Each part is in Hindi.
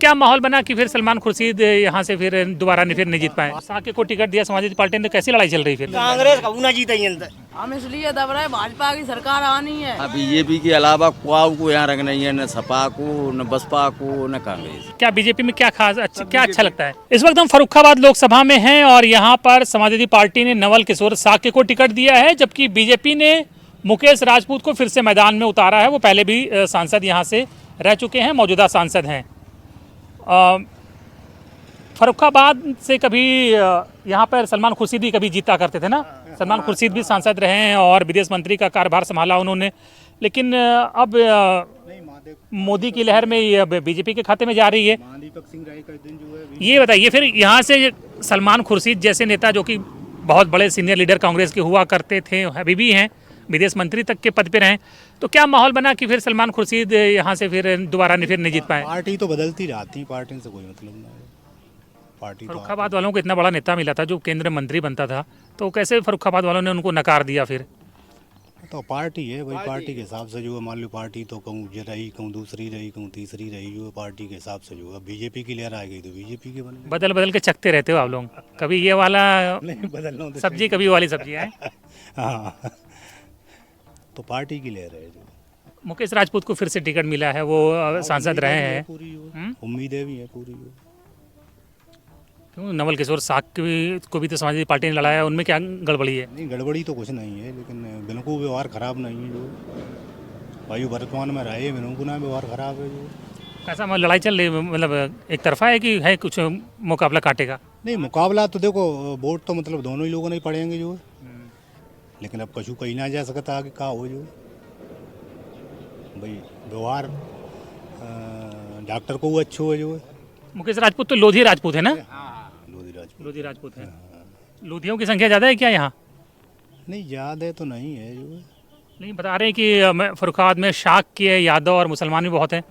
क्या माहौल बना कि फिर सलमान खुर्शीद यहाँ से फिर दोबारा फिर नहीं जीत पाए? साके को टिकट दिया समाजवादी पार्टी ने, कैसी लड़ाई चल रही फिर? कांग्रेस कभी ना जीते ही हम इसलिए दब रहे भाजपा की सरकार आनी है। बीजेपी के अलावा कुआव को यहाँ रंग नहीं है, न सपा को, न बसपा को, न कांग्रेस। क्या बीजेपी में क्या खास क्या अच्छा लगता है? इस वक्त हम फर्रुखाबाद लोकसभा में हैं और यहाँ पर समाजवादी पार्टी ने नवल किशोर साके को टिकट दिया है, जबकि बीजेपी ने मुकेश राजपूत को फिर से मैदान में उतारा है। वो पहले भी सांसद यहाँ से रह चुके हैं, मौजूदा सांसद हैं। फर्रुखाबाद से कभी यहाँ पर सलमान खुर्शीद भी कभी जीता करते थे ना। सलमान खुर्शीद भी सांसद रहे हैं और विदेश मंत्री का कार्यभार संभाला उन्होंने, लेकिन अब मोदी की लहर में ये बीजेपी के खाते में जा रही है। ये बताइए फिर यहाँ से सलमान खुर्शीद जैसे नेता जो कि बहुत बड़े सीनियर लीडर कांग्रेस के हुआ करते थे, अभी भी हैं, विदेश मंत्री तक के पद पे रहे, तो क्या माहौल बना कि फिर सलमान खुर्शीद यहाँ से फिर दोबारा फिर नहीं जीत पाए? पार्टी तो बदलती रहती है, पार्टी से कोई मतलब नहीं। पार्टी फर्रुखाबाद वालों को इतना बड़ा नेता मिला था जो केंद्रीय मंत्री बनता था, तो कैसे फर्रुखाबाद वालों ने उनको नकार दिया फिर? तो पार्टी है भाई, पार्टी के हिसाब से जो है, मान लो पार्टी तो कहूँ रही, कहूँ दूसरी रही, कहूँ तीसरी रही, जो है पार्टी के हिसाब से जो है। बीजेपी की लहर आ गई तो बीजेपी के बने। बदल बदल के चखते रहते हो आप लोग, कभी ये वाला नहीं बदलना तो सब्जी कभी वाली सब्जी है। हाँ, तो पार्टी की लहर है जो। मुकेश राजपूत को फिर से टिकट मिला है, वो सांसद रहे हैं। पूरी उम्मीदें भी है पूरी। क्यों नवल किशोर साक को भी तो समाजवादी पार्टी ने लड़ाया, उनमें क्या गड़बड़ी है? नहीं गड़बड़ी तो कुछ नहीं है, लेकिन बिल्कुल व्यवहार खराब नहीं है जो भाई वर्तमान में रहे, बिल्कुल ना व्यवहार खराब है जो। कैसा मतलब लड़ाई चल रही, मतलब एक तरफा है कि है कुछ मुकाबला काटेगा? नहीं मुकाबला तो देखो, वोट तो मतलब दोनों ही लोगों ने पड़ेंगे जो, लेकिन अब कछु कहीं ना जा सकता आगे का हो जो भाई व्यवहार डॉक्टर को वो अच्छो है जो। मुकेश राजपूत तो लोधी राजपूत है ना? लोधी राजपूत है। लोधियों की संख्या ज़्यादा है क्या यहाँ? नहीं ज़्यादा तो नहीं है जो। नहीं बता रहे हैं कि फर्रुखाबाद में शाक के यादव और मुसलमान भी बहुत हैं,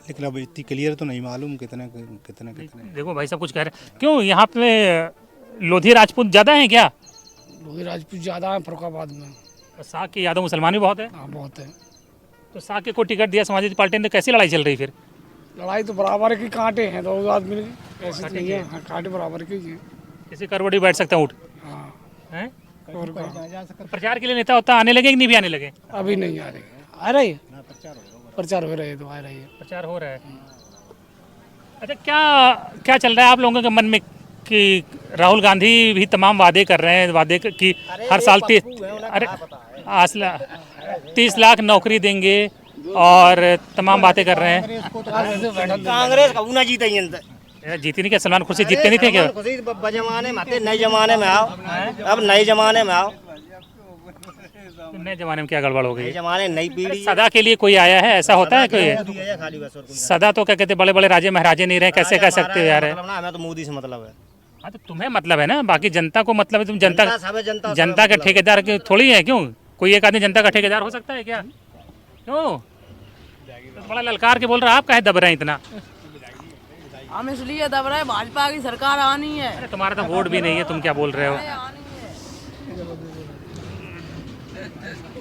लेकिन अब इतनी क्लियर तो नहीं मालूम कितने कितने। देखो भाई सब कुछ कह रहे हैं। क्यों यहाँ पे लोधी राजपूत ज़्यादा हैं क्या? लोधी राजपूत ज़्यादा है फर्रुखाबाद में। साक के यादव मुसलमान भी बहुत है। हाँ बहुत है। तो साके को टिकट दिया समाजवादी पार्टी ने, कैसी लड़ाई चल रही फिर? लड़ाई तो बराबर की कांटे हैं, दो आदमी ऐसे नहीं है। हाँ, कांटे बराबर की हैं। किसी करवटी बैठ सकता है उठ? हाँ। हैं? और प्रचार के लिए नेता होता आने लगे कि नहीं भी आने लगे? अभी नहीं आ रहे, आ रही है प्रचार हो रहे तो आ रही है। प्रचार हो रहा है। अच्छा क्या क्या चल रहा है आप लोगों के मन में कि राहुल गांधी भी तमाम वादे कर रहे हैं, वादे कि हर साल 30 लाख नौकरी देंगे और तमाम बातें कर रहे हैं? कांग्रेस कभी ना जीते ही जीती नहीं क्या? सलमान खुर्शीद जीतते नहीं थे क्या? जमाने में आते, नए जमाने में आओ, अब नए जमाने में आओ। नए जमाने में क्या गड़बड़ हो गई? नए जमाने नई पीढ़ी। सदा के लिए कोई आया है, ऐसा होता है कोई? सदा तो क्या कहते बड़े बड़े राजे महाराजे नहीं रहे, कैसे कह सकते हो यार? हमें तो मोदी से मतलब है। हाँ तो तुम्हें मतलब है ना, बाकी जनता को मतलब है। तुम जनता के मतलब ठेकेदार थोड़ी है। क्यों कोई एक आदमी जनता का ठेकेदार हो सकता है क्या? क्यों तो बड़ा ललकार के बोल रहा है, आप काहे दब रहे हैं इतना? हम इसलिए दब रहे भाजपा की सरकार आनी है। अरे तुम्हारा तो वोट भी नहीं है, तुम क्या बोल रहे हो?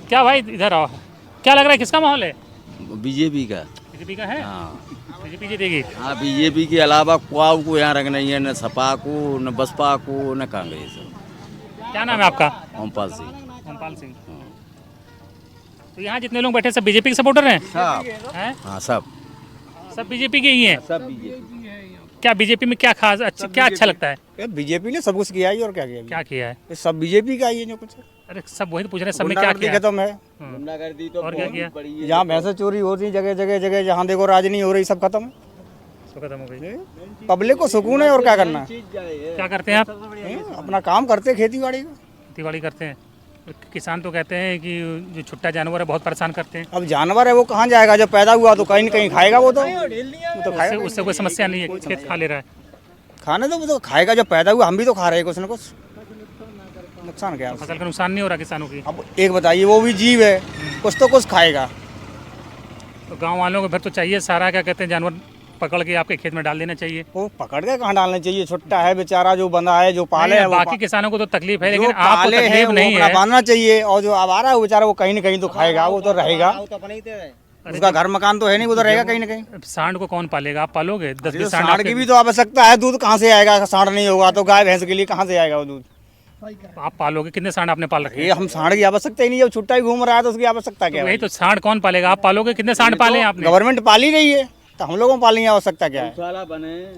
क्या भाई इधर आओ, क्या लग रहा है किसका माहौल है? बीजेपी का। बीजेपी का है? हाँ बीजेपी जीतेगी। हाँ, बीजेपी के अलावा कुआव को यहाँ रंग नहीं है, न सपा को, न बसपा को, न कांग्रेस। क्या नाम है आपका? ओमपाल सिंह। ओमपाल सिंह। तो यहाँ जितने लोग बैठे सब बीजेपी के सपोर्टर हैं? सब हैं? हाँ सब बीजेपी के ही हैं। सब बीजेपी। क्या बीजेपी में क्या खास क्या अच्छा लगता है? बीजेपी ने सब कुछ किया ही, और क्या किया? क्या किया है? ये सब बीजेपी का ही है जो कुछ। अरे सब वही तो पूछ रहे हैं, सब में क्या किया? खत्म है। गुंडागर्दी तो और क्या किया? जहाँ भैंसे चोरी होती जगह जगह जगह, जहाँ देखो राज नहीं हो रही, सब खत्म है। सब खत्म हो गई। पब्लिक को सुकून है, और क्या करना है? क्या करते हैं आप? अपना काम करते हैं, खेती बाड़ी का। खेती करते हैं। किसान तो कहते हैं कि जो छुट्टा जानवर है बहुत परेशान करते हैं। अब जानवर है वो कहाँ जाएगा? जब पैदा हुआ तो कहीं न कहीं खाएगा वो तो खाएगा। उससे कोई समस्या नहीं है, खेत खा ले रहा है। खाने तो वो तो खाएगा, जब पैदा हुआ हम भी तो खा रहे हैं कुछ न कुछ। नुकसान क्या है? फसल का नुकसान नहीं हो रहा किसानों की? अब एक बताइए, वो भी जीव है, कुछ तो कुछ खाएगा। तो गांव वालों को फिर तो चाहिए सारा क्या कहते हैं जानवर पकड़ के आपके खेत में डाल देना चाहिए। वो पकड़ के कहाँ डालना चाहिए? छुट्टा है बेचारा जो बंधा है, जो पाले है। बाकी किसानों को तो तकलीफ है, लेकिन जो आपको पाले हैं तकलीफ वो नहीं अपना है। बांधना चाहिए, और जो आवारा है वो बेचारा वो कहीं न कहीं तो खाएगा, वो तो रहेगा। उसका घर मकान तो है नहीं, उधर रहेगा कहीं ना कहीं। सांड को कौन पालेगा? आप पालोगे? 10-20 तो सांड सांड की भी तो आवश्यकता है, दूध कहाँ से आएगा? सांड नहीं होगा तो गाय भैंस के लिए कहाँ से आएगा वो दूध? आप पालोगे? कितने सांड आपने पाल रखे हैं? ये हम सांड की आवश्यकता ही नहीं, जब छुट्टा ही घूम रहा है तो उसकी आवश्यकता क्या वही है? तो सांड कौन पालेगा? आप पालोगे? कितने सांड पाले हैं आपने? गवर्नमेंट पाल ही रही है, तो हम लोगों को पालने की आवश्यकता क्या है?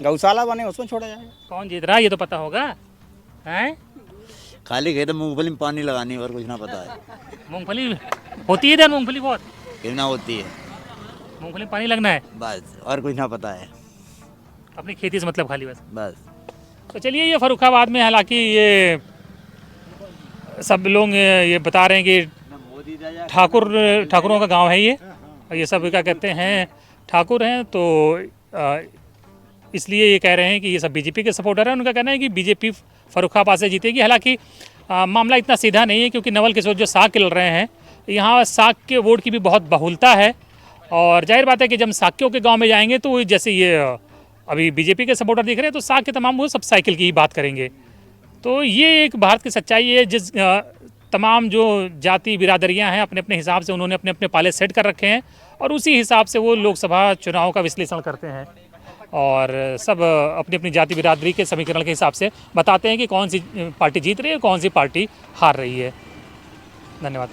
गौशाला बने उसमें छोड़ा जाएगा। कौन जीत रहा है ये तो पता होगा, हैं? खाली खेत मूंगफली में पानी लगानी और कुछ ना पता है। मूंगफली होती है इधर? मूंगफली बहुत कितना होती है मूंगफली में पानी लगना है, बस, और कुछ ना पता है अपनी खेती से मतलब खाली बस। बस। तो चलिए, ये फर्रुखाबाद में हालांकि ये सब लोग ये बता रहे हैं कि ठाकुरों का गांव है ये सब क्या कहते हैं, ठाकुर हैं, तो इसलिए ये कह रहे हैं कि ये सब बीजेपी के सपोर्टर हैं। उनका कहना है कि बीजेपी फर्रुखाबाद से जीतेगी। हालांकि मामला इतना सीधा नहीं है, क्योंकि नवल किशोर जो साग के लड़ रहे हैं, यहाँ साग के वोट की भी बहुत बहुलता है। और जाहिर बात है कि जब साकियों के गांव में जाएंगे तो जैसे ये अभी बीजेपी के सपोर्टर दिख रहे हैं, तो साग के तमाम वो सब साइकिल की ही बात करेंगे। तो ये एक भारत की सच्चाई है, जिस तमाम जो जाति बिरादरियां हैं अपने अपने हिसाब से उन्होंने अपने अपने पाले सेट कर रखे हैं, और उसी हिसाब से वो लोकसभा चुनाव का विश्लेषण करते हैं, और सब अपनी अपनी जाति बिरादरी के समीकरण के हिसाब से बताते हैं कि कौन सी पार्टी जीत रही है, कौन सी पार्टी हार रही है। धन्यवाद।